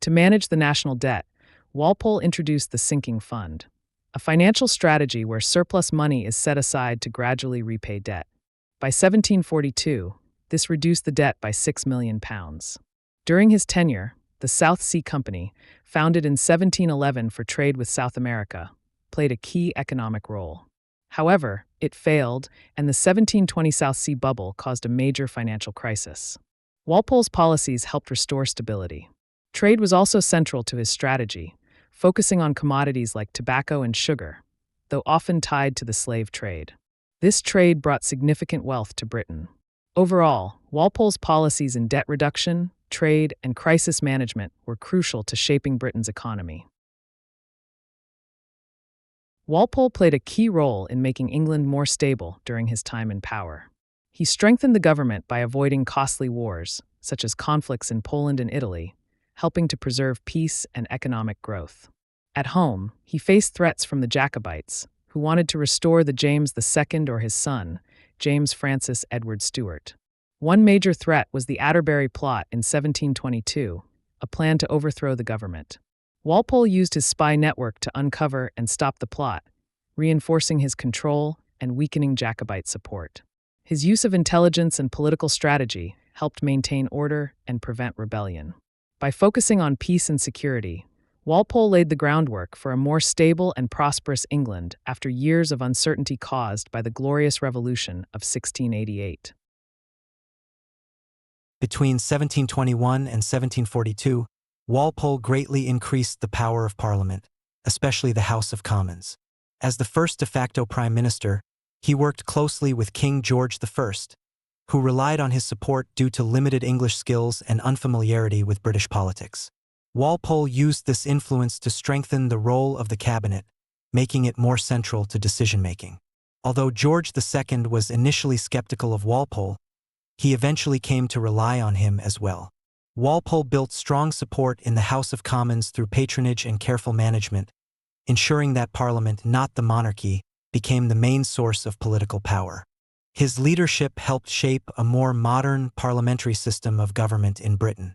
To manage the national debt, Walpole introduced the sinking fund, a financial strategy where surplus money is set aside to gradually repay debt. By 1742, this reduced the debt by £6 million. During his tenure, the South Sea Company, founded in 1711 for trade with South America, played a key economic role. However, it failed, and the 1720 South Sea bubble caused a major financial crisis. Walpole's policies helped restore stability. Trade was also central to his strategy, focusing on commodities like tobacco and sugar, though often tied to the slave trade. This trade brought significant wealth to Britain. Overall, Walpole's policies in debt reduction, trade, and crisis management were crucial to shaping Britain's economy. Walpole played a key role in making England more stable during his time in power. He strengthened the government by avoiding costly wars, such as conflicts in Poland and Italy, helping to preserve peace and economic growth. At home, he faced threats from the Jacobites, who wanted to restore the James II or his son, James Francis Edward Stuart. One major threat was the Atterbury Plot in 1722, a plan to overthrow the government. Walpole used his spy network to uncover and stop the plot, reinforcing his control and weakening Jacobite support. His use of intelligence and political strategy helped maintain order and prevent rebellion. By focusing on peace and security, Walpole laid the groundwork for a more stable and prosperous England after years of uncertainty caused by the Glorious Revolution of 1688. Between 1721 and 1742, Walpole greatly increased the power of Parliament, especially the House of Commons. As the first de facto prime minister, he worked closely with King George I, who relied on his support due to limited English skills and unfamiliarity with British politics. Walpole used this influence to strengthen the role of the cabinet, making it more central to decision-making. Although George II was initially skeptical of Walpole, he eventually came to rely on him as well. Walpole built strong support in the House of Commons through patronage and careful management, ensuring that Parliament, not the monarchy, became the main source of political power. His leadership helped shape a more modern parliamentary system of government in Britain.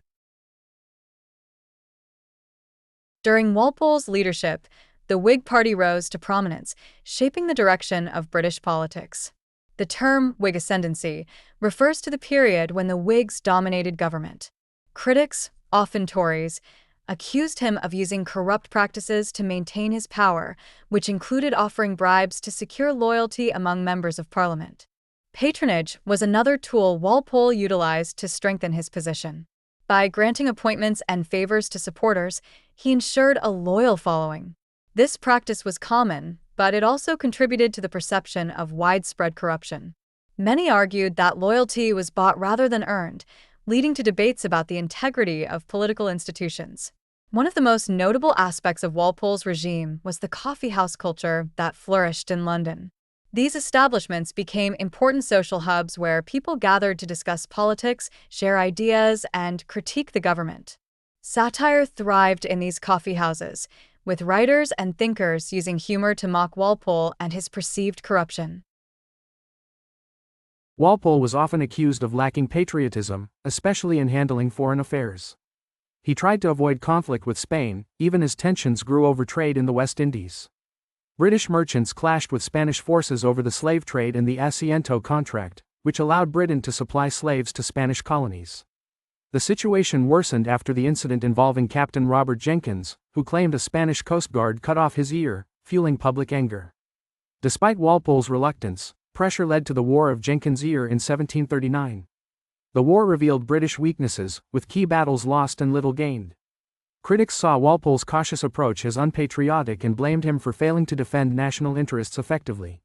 During Walpole's leadership, the Whig Party rose to prominence, shaping the direction of British politics. The term Whig ascendancy refers to the period when the Whigs dominated government. Critics, often Tories, accused him of using corrupt practices to maintain his power, which included offering bribes to secure loyalty among members of Parliament. Patronage was another tool Walpole utilized to strengthen his position. By granting appointments and favors to supporters, he ensured a loyal following. This practice was common, but it also contributed to the perception of widespread corruption. Many argued that loyalty was bought rather than earned, leading to debates about the integrity of political institutions. One of the most notable aspects of Walpole's regime was the coffeehouse culture that flourished in London. These establishments became important social hubs where people gathered to discuss politics, share ideas, and critique the government. Satire thrived in these coffeehouses, with writers and thinkers using humor to mock Walpole and his perceived corruption. Walpole was often accused of lacking patriotism, especially in handling foreign affairs. He tried to avoid conflict with Spain, even as tensions grew over trade in the West Indies. British merchants clashed with Spanish forces over the slave trade and the Asiento Contract, which allowed Britain to supply slaves to Spanish colonies. The situation worsened after the incident involving Captain Robert Jenkins, who claimed a Spanish Coast Guard cut off his ear, fueling public anger. Despite Walpole's reluctance, pressure led to the War of Jenkins' Ear in 1739. The war revealed British weaknesses, with key battles lost and little gained. Critics saw Walpole's cautious approach as unpatriotic and blamed him for failing to defend national interests effectively.